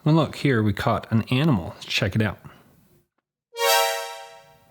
Well, look, here we caught an animal. Let's check it out.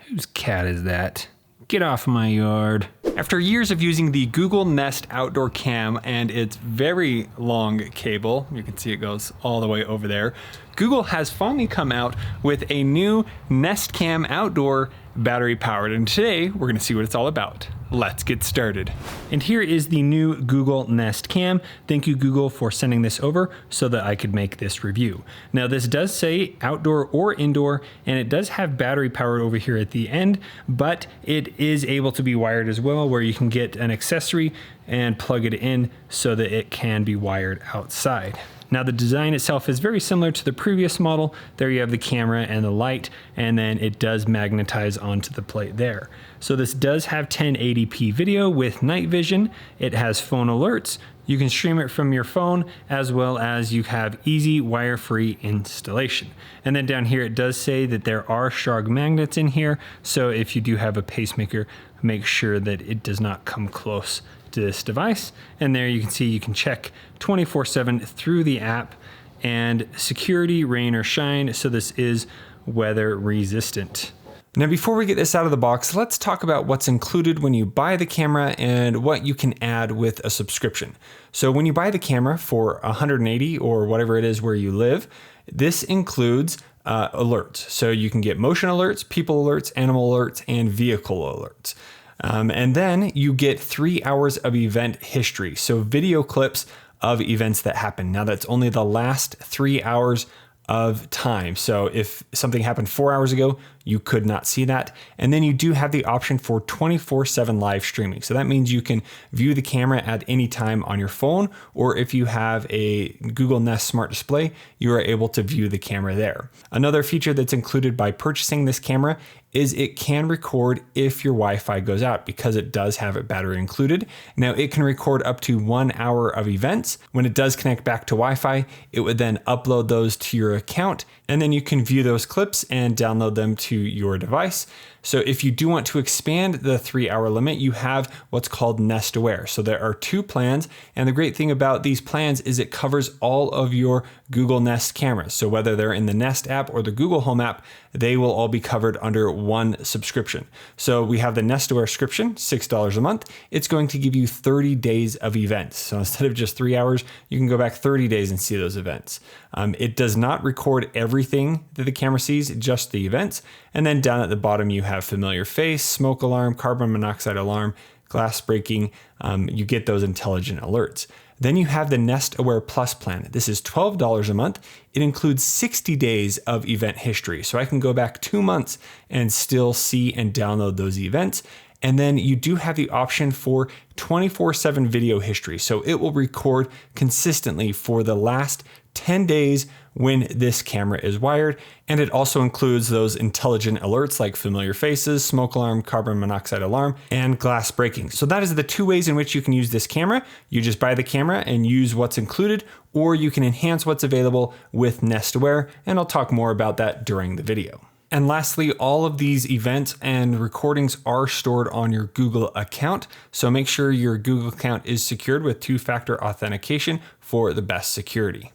Whose cat is that? Get off my yard. After years of using the Google Nest outdoor cam and its very long cable, you can see it goes all the way over there, Google has finally come out with a new Nest Cam outdoor battery powered. And today we're gonna see what it's all about. Let's get started. And here is the new Google Nest Cam. Thank you, Google, for sending this over so that I could make this review. Now, this does say outdoor or indoor, and it does have battery power over here at the end, but it is able to be wired as well, where you can get an accessory and plug it in so that it can be wired outside. Now, the design itself is very similar to the previous model. There you have the camera and the light, and then it does magnetize onto the plate there. So this does have 1080p video with night vision. It has phone alerts. You can stream it from your phone, as well as you have easy wire-free installation. And then down here, it does say that there are Shark magnets in here. So if you do have a pacemaker, make sure that it does not come close to this device. And there you can see you can check 24/7 through the app, and security, rain or shine. So this is weather resistant. Now, before we get this out of the box, let's talk about what's included when you buy the camera and what you can add with a subscription. So when you buy the camera for $180 or whatever it is where you live, this includes alerts. So you can get motion alerts, people alerts, animal alerts, and vehicle alerts. And then you get 3 hours of event history. So video clips of events that happen. Now, that's only the last 3 hours of time. So if something happened 4 hours ago, you could not see that. And then you do have the option for 24/7 live streaming. So that means you can view the camera at any time on your phone, or if you have a Google Nest Smart Display, you are able to view the camera there. Another feature that's included by purchasing this camera is it can record if your Wi-Fi goes out, because it does have a battery included. Now, it can record up to 1 hour of events. When it does connect back to Wi-Fi, it would then upload those to your account, and then you can view those clips and download them to your device. So if you do want to expand the 3 hour limit, you have what's called Nest Aware. So there are 2 plans. And the great thing about these plans is it covers all of your Google Nest cameras. So whether they're in the Nest app or the Google Home app, they will all be covered under one subscription. So we have the Nest Aware subscription, $6 a month. It's going to give you 30 days of events. So instead of just 3 hours, you can go back 30 days and see those events. It does not record everything that the camera sees, just the events. And then down at the bottom, you have familiar face, smoke alarm, carbon monoxide alarm, glass breaking. You get those intelligent alerts. Then you have the Nest Aware Plus plan. This is $12 a month. It includes 60 days of event history. So I can go back 2 months and still see and download those events. And then you do have the option for 24/7 video history. So it will record consistently for the last 10 days when this camera is wired. And it also includes those intelligent alerts like familiar faces, smoke alarm, carbon monoxide alarm, and glass breaking. So that is the 2 ways in which you can use this camera. You just buy the camera and use what's included, or you can enhance what's available with Nest Aware. And I'll talk more about that during the video. And lastly, all of these events and recordings are stored on your Google account. So make sure your Google account is secured with 2-factor authentication for the best security.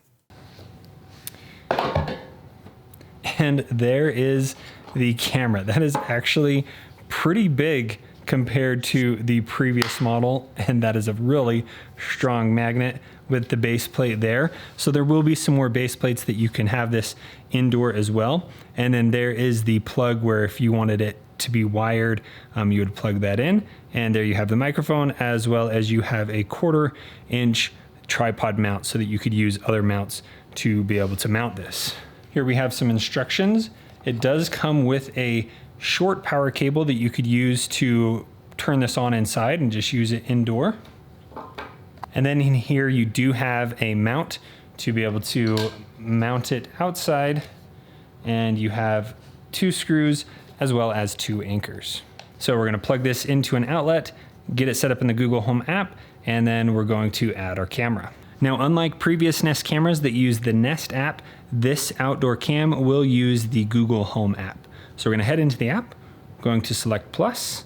And there is the camera. That is actually pretty big compared to the previous model. And that is a really strong magnet with the base plate there. So there will be some more base plates that you can have this indoor as well. And then there is the plug where if you wanted it to be wired, you would plug that in. And there you have the microphone, as well as you have a 1/4-inch tripod mount so that you could use other mounts to be able to mount this. Here we have some instructions. It does come with a short power cable that you could use to turn this on inside and just use it indoor. And then in here you do have a mount to be able to mount it outside, and you have 2 screws as well as 2 anchors. So we're going to plug this into an outlet, get it set up in the Google Home app, and then we're going to add our camera. Now, unlike previous Nest cameras that use the Nest app, this outdoor cam will use the Google Home app. So we're going to head into the app, going to select Plus,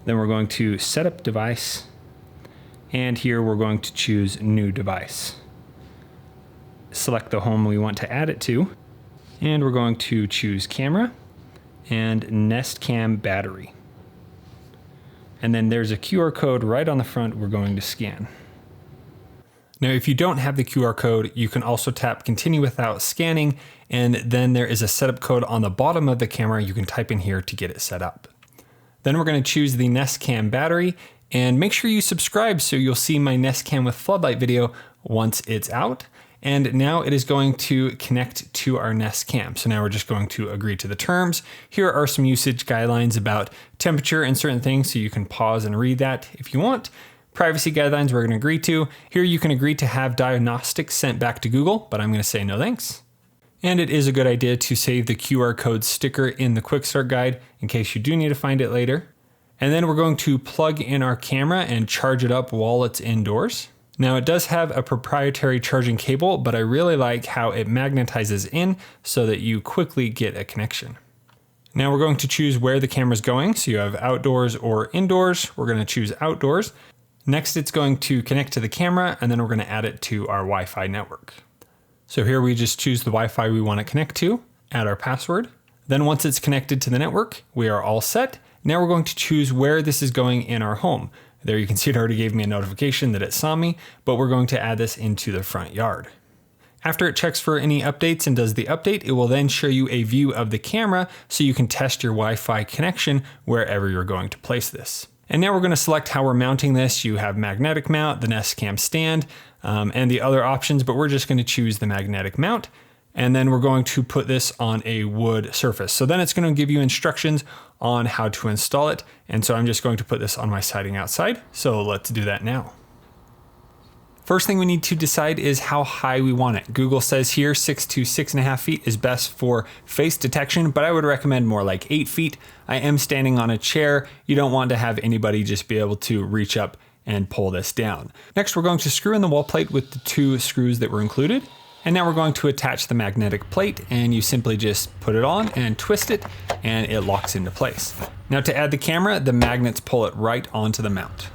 then we're going to set up device, and here we're going to choose new device. select the home we want to add it to, and we're going to choose camera and Nest Cam battery. And then there's a QR code right on the front we're going to scan. Now, if you don't have the QR code, you can also tap continue without scanning, and then there is a setup code on the bottom of the camera you can type in here to get it set up. Then we're going to choose the Nest Cam battery, and make sure you subscribe so you'll see my Nest Cam with floodlight video once it's out. And now it is going to connect to our Nest Cam. So now we're just going to agree to the terms. Here are some usage guidelines about temperature and certain things, so you can pause and read that if you want. Privacy guidelines we're going to agree to. Here you can agree to have diagnostics sent back to Google, but I'm going to say no thanks. And it is a good idea to save the QR code sticker in the quick start guide in case you do need to find it later. And then we're going to plug in our camera and charge it up while it's indoors. Now it does have a proprietary charging cable, but I really like how it magnetizes in so that you quickly get a connection. Now we're going to choose where the camera is going. So you have outdoors or indoors. We're going to choose outdoors. Next, it's going to connect to the camera, and then we're going to add it to our Wi-Fi network. So here we just choose the Wi-Fi we want to connect to, add our password. Then once it's connected to the network, we are all set. Now we're going to choose where this is going in our home. There you can see it already gave me a notification that it saw me, but we're going to add this into the front yard. After it checks for any updates and does the update, it will then show you a view of the camera so you can test your Wi-Fi connection wherever you're going to place this. And now we're going to select how we're mounting this. You have magnetic mount, the Nest Cam stand, and the other options, but we're just going to choose the magnetic mount. And then we're going to put this on a wood surface. So then it's going to give you instructions on how to install it. And so I'm just going to put this on my siding outside. So let's do that now. First thing we need to decide is how high we want it. Google says here 6 to 6.5 feet is best for face detection, but I would recommend more like 8 feet. I am standing on a chair. You don't want to have anybody just be able to reach up and pull this down. Next, we're going to screw in the wall plate with the 2 screws that were included. And now we're going to attach the magnetic plate, and you simply just put it on and twist it, and it locks into place. Now to add the camera, the magnets pull it right onto the mount.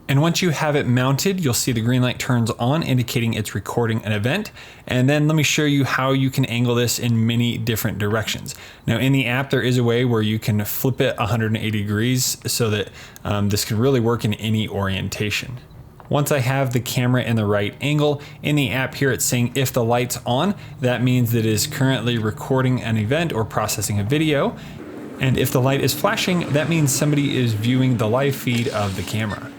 And once you have it mounted, you'll see the green light turns on, indicating it's recording an event. And then let me show you how you can angle this in many different directions. Now in the app, there is a way where you can flip it 180 degrees so that this can really work in any orientation. Once I have the camera in the right angle, in the app here it's saying if the light's on, that means that it is currently recording an event or processing a video. And if the light is flashing, that means somebody is viewing the live feed of the camera.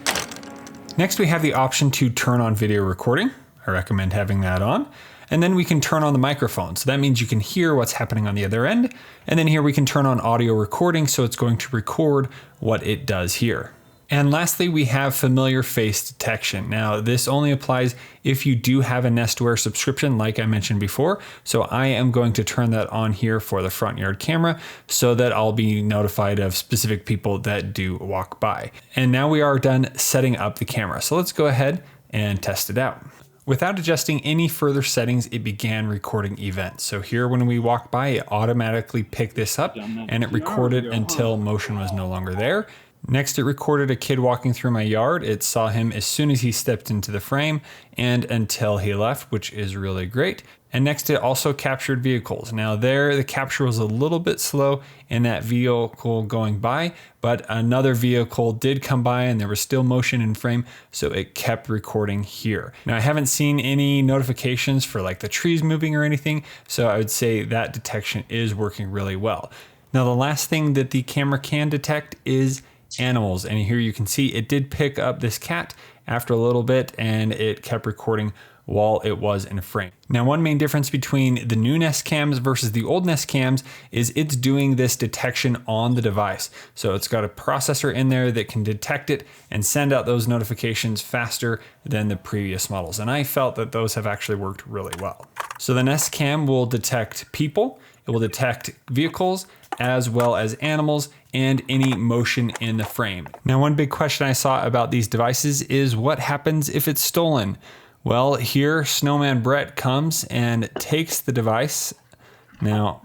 Next, we have the option to turn on video recording. I recommend having that on. And then we can turn on the microphone. So that means you can hear what's happening on the other end. And then here we can turn on audio recording, so it's going to record what it does here. And lastly, we have familiar face detection. Now, this only applies if you do have a Nestware subscription, like I mentioned before. So I am going to turn that on here for the front yard camera so that I'll be notified of specific people that do walk by. And now we are done setting up the camera. So let's go ahead and test it out. Without adjusting any further settings, it began recording events. So here when we walk by, it automatically picked this up and it recorded until motion was no longer there. Next, it recorded a kid walking through my yard. It saw him as soon as he stepped into the frame and until he left, which is really great. And next, it also captured vehicles. Now there, the capture was a little bit slow in that vehicle going by, but another vehicle did come by and there was still motion in frame, so it kept recording here. Now I haven't seen any notifications for like the trees moving or anything, so I would say that detection is working really well. Now the last thing that the camera can detect is animals, and here you can see it did pick up this cat after a little bit and it kept recording while it was in a frame. Now, one main difference between the new Nest Cams versus the old Nest Cams is it's doing this detection on the device. So it's got a processor in there that can detect it and send out those notifications faster than the previous models. And I felt that those have actually worked really well. So the Nest Cam will detect people, it will detect vehicles, as well as animals and any motion in the frame. Now, one big question I saw about these devices is what happens if it's stolen? Well, here Snowman Brett comes and takes the device. Now,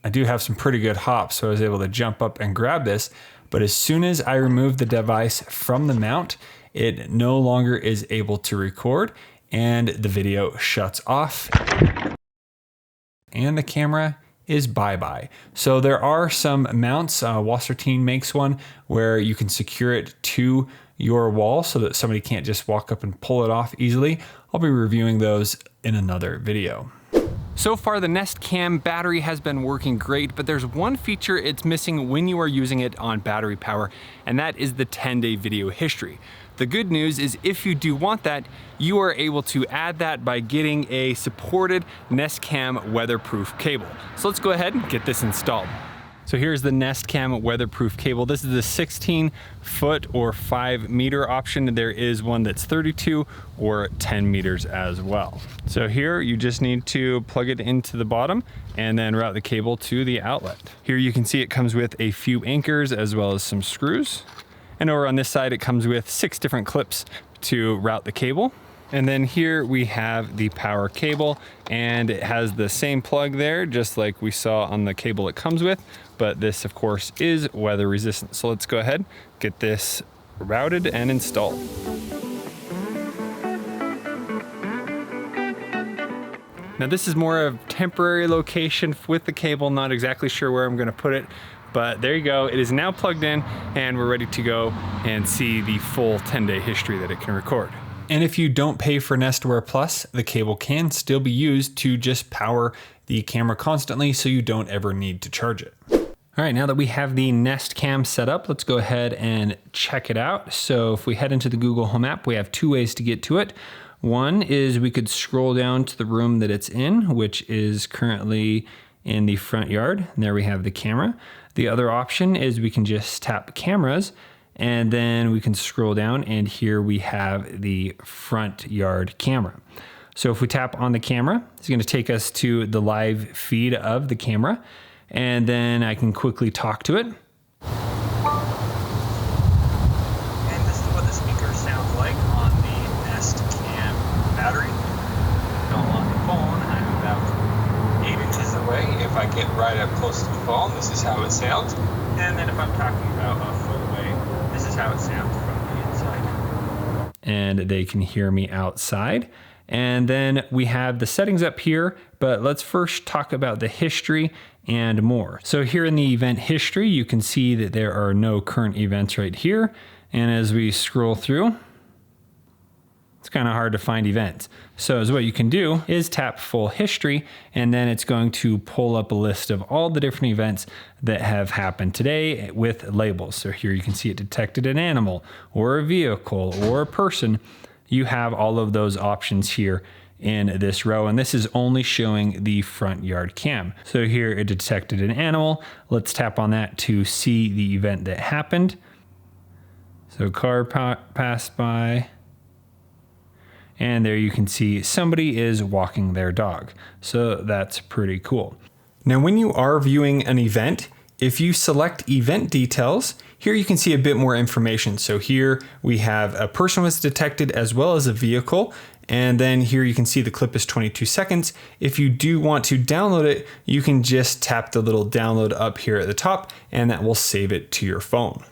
I do have some pretty good hops, so I was able to jump up and grab this. But as soon as I remove the device from the mount, it no longer is able to record and the video shuts off and the camera is bye-bye. So there are some mounts, Wassertein makes one where you can secure it to your wall so that somebody can't just walk up and pull it off easily. I'll be reviewing those in another video. So far, the Nest Cam battery has been working great, but there's one feature it's missing when you are using it on battery power, and that is the 10-day video history. The good news is if you do want that, you are able to add that by getting a supported Nest Cam weatherproof cable. So let's go ahead and get this installed. So here's the Nest Cam weatherproof cable. This is the 16-foot or 5-meter option. There is one that's 32 or 10 meters as well. So here you just need to plug it into the bottom and then route the cable to the outlet. Here you can see it comes with a few anchors as well as some screws. And over on this side, it comes with 6 different clips to route the cable. And then here we have the power cable, and it has the same plug there, just like we saw on the cable it comes with, but this of course is weather resistant. So let's go ahead, get this routed and installed. Now this is more of a temporary location with the cable, not exactly sure where I'm gonna put it, but there you go. It is now plugged in and we're ready to go and see the full 10-day history that it can record. And if you don't pay for NestAware Plus, the cable can still be used to just power the camera constantly so you don't ever need to charge it. All right, now that we have the Nest Cam set up, let's go ahead and check it out. So if we head into the Google Home app, we have 2 ways to get to it. One is we could scroll down to the room that it's in, which is currently in the front yard. And there we have the camera. The other option is we can just tap cameras and then we can scroll down and here we have the front yard camera. So if we tap on the camera, it's going to take us to the live feed of the camera and then I can quickly talk to it. And this is what the speaker sounds like on the Nest Cam battery. Now on the phone, I'm about 8 inches away. If I get right up close to the phone, this is how it sounds. And then if I'm talking about a foot away, this is how it sounds from the inside. And they can hear me outside. And then we have the settings up here, but let's first talk about the history and more. So here in the event history, you can see that there are no current events right here. And as we scroll through, it's kind of hard to find events. So what you can do is tap full history, and then it's going to pull up a list of all the different events that have happened today with labels. So here you can see it detected an animal or a vehicle or a person. You have all of those options here in this row, and this is only showing the front yard cam. So here it detected an animal. Let's tap on that to see the event that happened. So car passed by. And there you can see somebody is walking their dog. So that's pretty cool. Now, when you are viewing an event, if you select event details, here you can see a bit more information. So here we have a person was detected as well as a vehicle. And then here you can see the clip is 22 seconds. If you do want to download it, you can just tap the little download up here at the top and that will save it to your phone.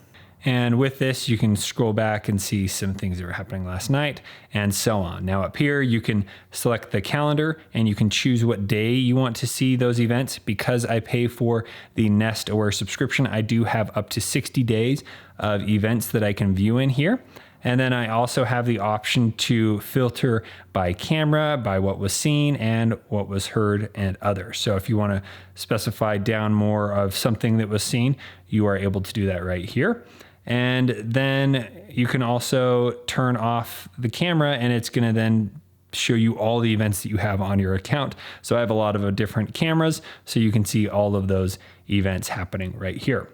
And with this, you can scroll back and see some things that were happening last night and so on. Now up here, you can select the calendar and you can choose what day you want to see those events. Because I pay for the NestAware subscription, I do have up to 60 days of events that I can view in here. And then I also have the option to filter by camera, by what was seen and what was heard and others. So if you want to specify down more of something that was seen, you are able to do that right here. And then you can also turn off the camera and it's going to then show you all the events that you have on your account. So I have a lot of different cameras, so you can see all of those events happening right here.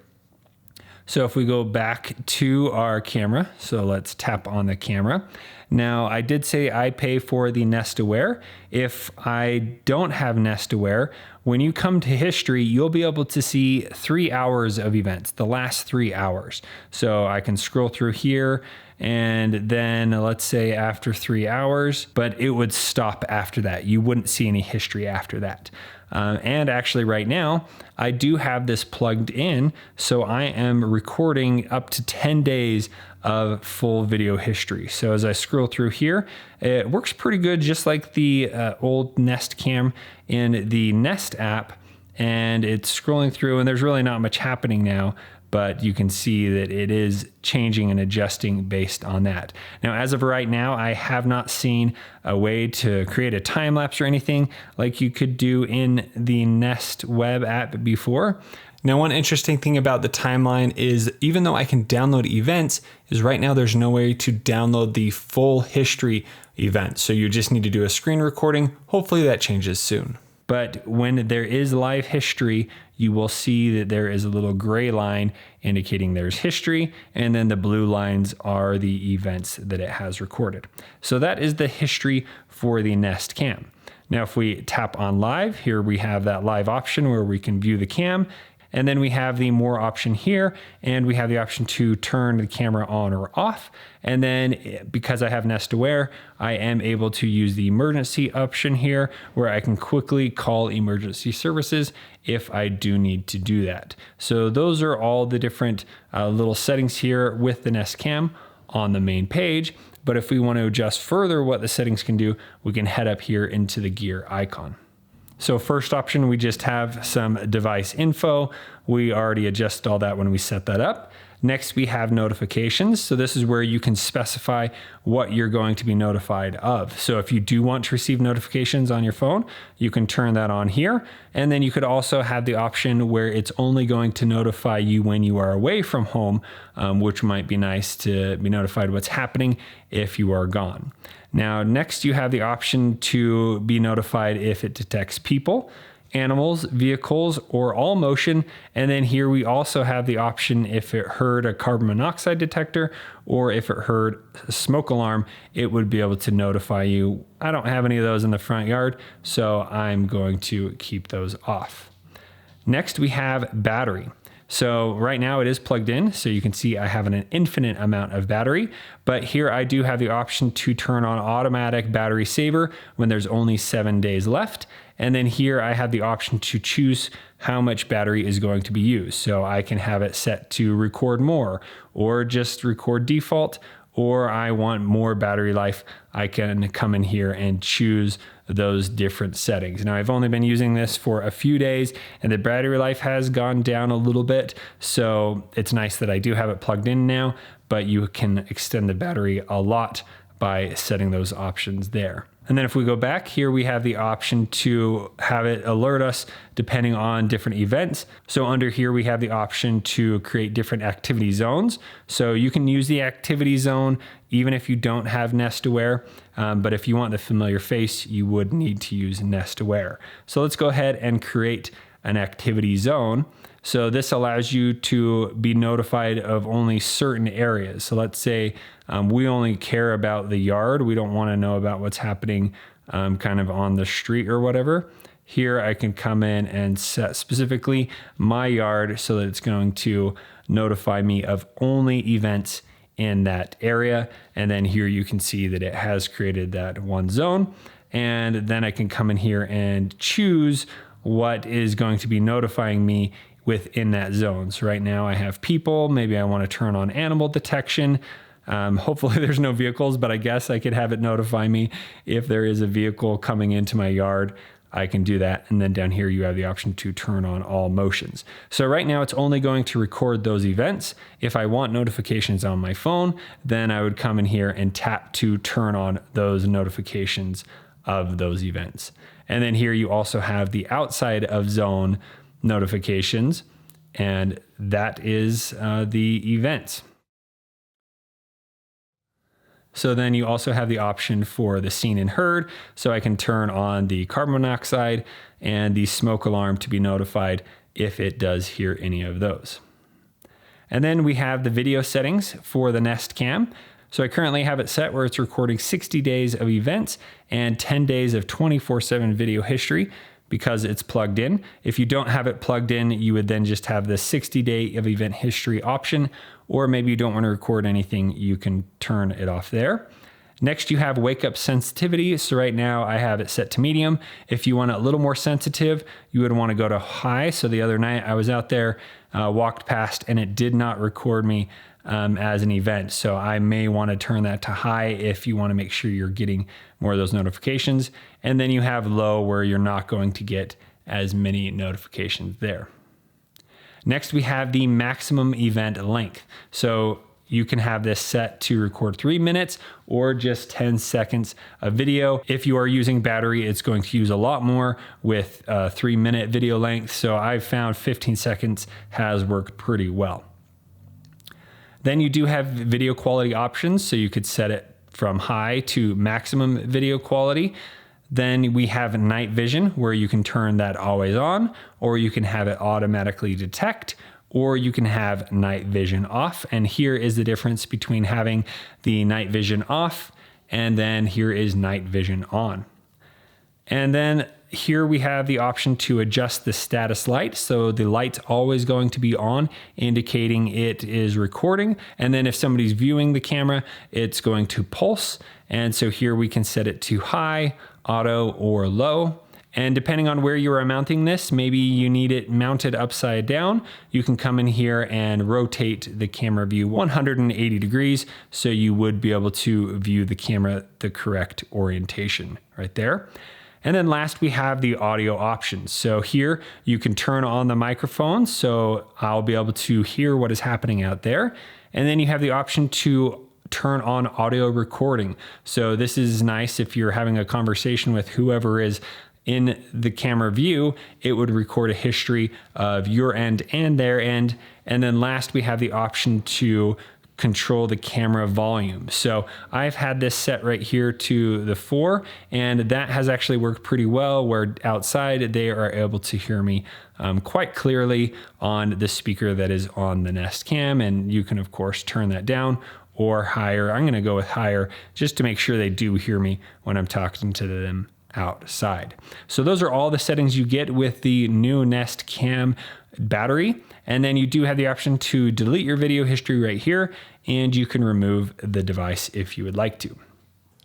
So if we go back to our camera, so let's tap on the camera. Now, I did say I pay for the NestAware. If I don't have NestAware, when you come to history, you'll be able to see 3 hours of events, the last 3 hours. So I can scroll through here and then let's say after 3 hours, but it would stop after that. You wouldn't see any history after that. And actually right now, I do have this plugged in, so I am recording up to 10 days of full video history. So as I scroll through here, it works pretty good, just like the old Nest Cam in the Nest app. And it's scrolling through, and there's really not much happening now, but you can see that it is changing and adjusting based on that. Now, as of right now, I have not seen a way to create a time lapse or anything like you could do in the Nest web app before. Now, one interesting thing about the timeline is even though I can download events, is right now there's no way to download the full history event. So you just need to do a screen recording. Hopefully that changes soon. But when there is live history, you will see that there is a little gray line indicating there's history, and then the blue lines are the events that it has recorded. So that is the history for the Nest Cam. Now, if we tap on live, here we have that live option where we can view the cam. And then we have the more option here, and we have the option to turn the camera on or off. And then because I have Nest Aware, I am able to use the emergency option here where I can quickly call emergency services if I do need to do that. So those are all the different little settings here with the Nest Cam on the main page. But if we want to adjust further what the settings can do, we can head up here into the gear icon. So first option, we just have some device info. We already adjusted all that when we set that up. Next, we have notifications. So this is where you can specify what you're going to be notified of. So if you do want to receive notifications on your phone, you can turn that on here. And then you could also have the option where it's only going to notify you when you are away from home, which might be nice to be notified what's happening if you are gone. Now, next you have the option to be notified if it detects people, animals, vehicles, or all motion. And then here we also have the option if it heard a carbon monoxide detector or if it heard a smoke alarm, it would be able to notify you. I don't have any of those in the front yard, so I'm going to keep those off. Next, we have battery. So right now it is plugged in, so you can see I have an infinite amount of battery, but here I do have the option to turn on automatic battery saver when there's only 7 days left. And then here I have the option to choose how much battery is going to be used. So I can have it set to record more or just record default, or I want more battery life. I can come in here and choose those different settings. Now, I've only been using this for a few days and the battery life has gone down a little bit. So it's nice that I do have it plugged in now, but you can extend the battery a lot by setting those options there. And then if we go back here, we have the option to have it alert us depending on different events. So under here, we have the option to create different activity zones. So you can use the activity zone even if you don't have Nest Aware. But if you want the familiar face, you would need to use Nest Aware. So let's go ahead and create an activity zone. So this allows you to be notified of only certain areas. So let's say we only care about the yard. We don't want to know about what's happening kind of on the street or whatever. Here I can come in and set specifically my yard so that it's going to notify me of only events in that area. And then here you can see that it has created that one zone. And then I can come in here and choose what is going to be notifying me within that zone. So right now I have people. Maybe I want to turn on animal detection. Hopefully there's no vehicles, but I guess I could have it notify me if there is a vehicle coming into my yard. I can do that. And then down here you have the option to turn on all motions. So right now it's only going to record those events. If I want notifications on my phone, then I would come in here and tap to turn on those notifications of those events. And then here you also have the outside of zone notifications, and that is the events. So then you also have the option for the seen and heard. So I can turn on the carbon monoxide and the smoke alarm to be notified if it does hear any of those. And then we have the video settings for the Nest Cam. So I currently have it set where it's recording 60 days of events and 10 days of 24/7 video history because it's plugged in. If you don't have it plugged in, you would then just have the 60-day of event history option, or maybe you don't want to record anything, you can turn it off there. Next, you have wake up sensitivity. So right now I have it set to medium. If you want it a little more sensitive, you would want to go to high. So the other night I was out there, walked past, and it did not record me as an event. So I may want to turn that to high if you want to make sure you're getting more of those notifications. And then you have low where you're not going to get as many notifications there. Next, we have the maximum event length. So you can have this set to record 3 minutes or just 10 seconds of video. If you are using battery, it's going to use a lot more with 3-minute video length. So I've found 15 seconds has worked pretty well. Then you do have video quality options. So you could set it from high to maximum video quality. Then we have night vision, where you can turn that always on, or you can have it automatically detect, or you can have night vision off. And here is the difference between having the night vision off, and then here is night vision on. And then here we have the option to adjust the status light. So the light's always going to be on, indicating it is recording. And then if somebody's viewing the camera, it's going to pulse. And so here we can set it to high, auto, or low. And depending on where you are mounting this, maybe you need it mounted upside down. You can come in here and rotate the camera view 180 degrees. So you would be able to view the camera the correct orientation right there. And then last, we have the audio options. So here you can turn on the microphone. So I'll be able to hear what is happening out there. And then you have the option to turn on audio recording. So this is nice if you're having a conversation with whoever is in the camera view. It would record a history of your end and their end. And then last, we have the option to control the camera volume. So I've had this set right here to the 4, and that has actually worked pretty well, where outside they are able to hear me quite clearly on the speaker that is on the Nest Cam. And you can of course turn that down or higher. I'm going to go with higher just to make sure they do hear me when I'm talking to them outside. So those are all the settings you get with the new Nest Cam battery. And then you do have the option to delete your video history right here, and you can remove the device if you would like to.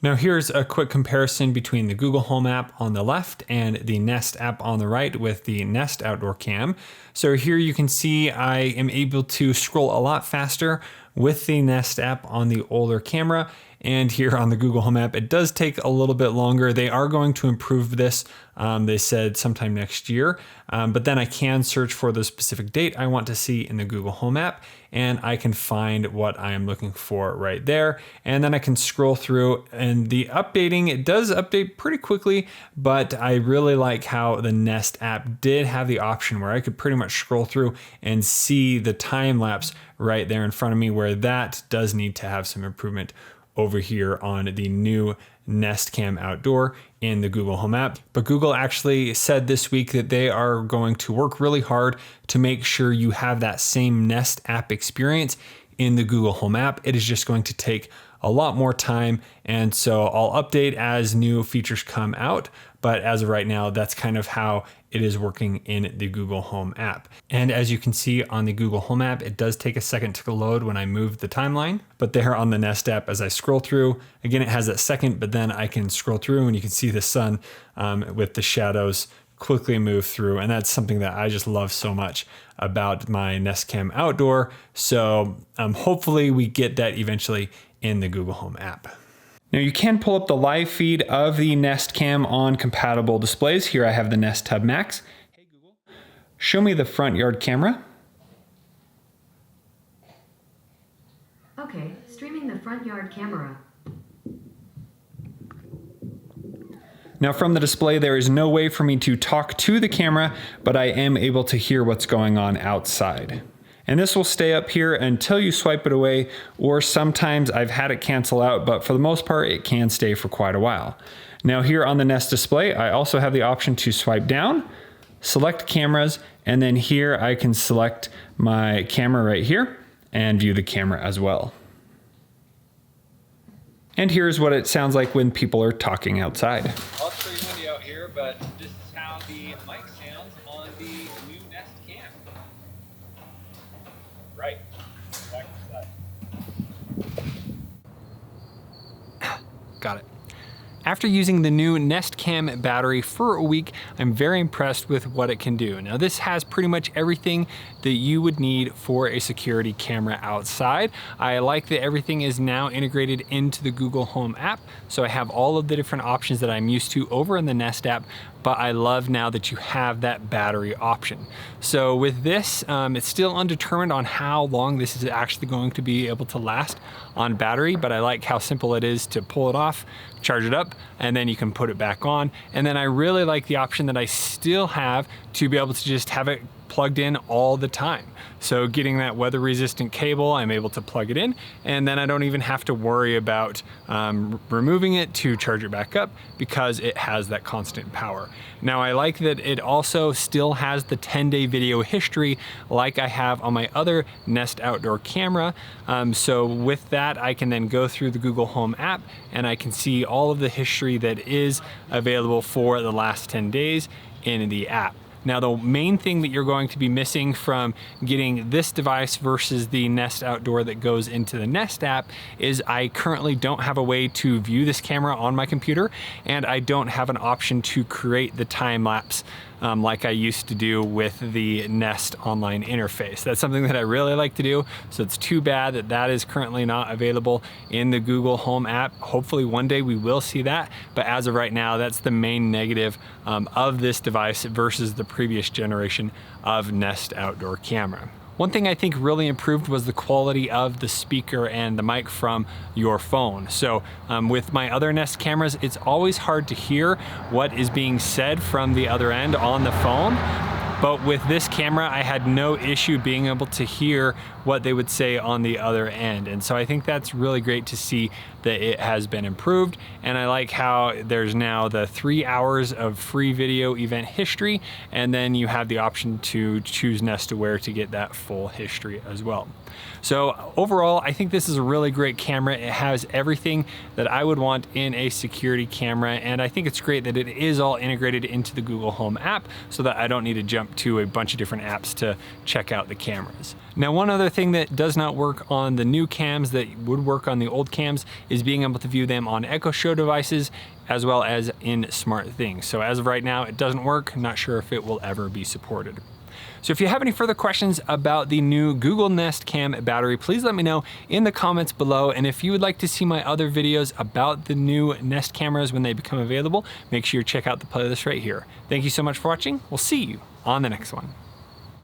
Now here's a quick comparison between the Google Home app on the left and the Nest app on the right with the Nest Outdoor Cam. So here you can see I am able to scroll a lot faster with the Nest app on the older camera. And here on the Google Home app, it does take a little bit longer. They are going to improve this. They said sometime next year, but then I can search for the specific date I want to see in the Google Home app, and I can find what I am looking for right there. And then I can scroll through, and the updating, it does update pretty quickly, but I really like how the Nest app did have the option where I could pretty much scroll through and see the time lapse right there in front of me, where that does need to have some improvement over here on the new Nest Cam Outdoor in the Google Home app. But Google actually said this week that they are going to work really hard to make sure you have that same Nest app experience in the Google Home app. It is just going to take a lot more time. And so I'll update as new features come out. But as of right now, that's kind of how it is working in the Google Home app. And as you can see on the Google Home app, it does take a second to load when I move the timeline. But there on the Nest app, as I scroll through, again, it has that second, but then I can scroll through and you can see the sun with the shadows quickly move through. And that's something that I just love so much about my Nest Cam Outdoor. So hopefully we get that eventually in the Google Home app. Now you can pull up the live feed of the Nest Cam on compatible displays. Here I have the Nest Hub Max. Hey Google, show me the front yard camera. Okay, streaming the front yard camera. Now from the display, there is no way for me to talk to the camera, but I am able to hear what's going on outside. And this will stay up here until you swipe it away, or sometimes I've had it cancel out, but for the most part, it can stay for quite a while. Now here on the Nest display, I also have the option to swipe down, select cameras, and then here I can select my camera right here and view the camera as well. And here's what it sounds like when people are talking outside. I'll show you windy out here, but this is how the mic sounds on the new Nest Cam. Right. Back to the side. Got it. After using the new Nest Cam battery for a week, I'm very impressed with what it can do. Now this has pretty much everything that you would need for a security camera outside. I like that everything is now integrated into the Google Home app, so I have all of the different options that I'm used to over in the Nest app, but I love now that you have that battery option. So with this, it's still undetermined on how long this is actually going to be able to last on battery, but I like how simple it is to pull it off, charge it up, and then you can put it back on. And then I really like the option that I still have to be able to just have it plugged in all the time. So getting that weather resistant cable, I'm able to plug it in, and then I don't even have to worry about removing it to charge it back up because it has that constant power. Now I like that it also still has the 10-day video history like I have on my other Nest outdoor camera. So with that, I can then go through the Google Home app and I can see all of the history that is available for the last 10 days in the app. Now the main thing that you're going to be missing from getting this device versus the Nest Outdoor that goes into the Nest app is I currently don't have a way to view this camera on my computer, and I don't have an option to create the time lapse like I used to do with the Nest online interface. That's something that I really like to do, so it's too bad that that is currently not available in the Google Home app. Hopefully one day we will see that, but as of right now, that's the main negative of this device versus the previous generation of Nest outdoor camera. One thing I think really improved was the quality of the speaker and the mic from your phone. So with my other Nest cameras, it's always hard to hear what is being said from the other end on the phone. But with this camera, I had no issue being able to hear what they would say on the other end. And so I think that's really great to see that it has been improved. And I like how there's now the 3 hours of free video event history, and then you have the option to choose Nest Aware to get that full history as well. So overall, I think this is a really great camera. It has everything that I would want in a security camera, and I think it's great that it is all integrated into the Google Home app so that I don't need to jump to a bunch of different apps to check out the cameras. Now, one other thing that does not work on the new cams that would work on the old cams is being able to view them on Echo Show devices as well as in SmartThings. So as of right now, it doesn't work. Not sure if it will ever be supported. So if you have any further questions about the new Google Nest Cam battery, please let me know in the comments below. And if you would like to see my other videos about the new Nest cameras when they become available, make sure you check out the playlist right here. Thank you so much for watching. We'll see you on the next one.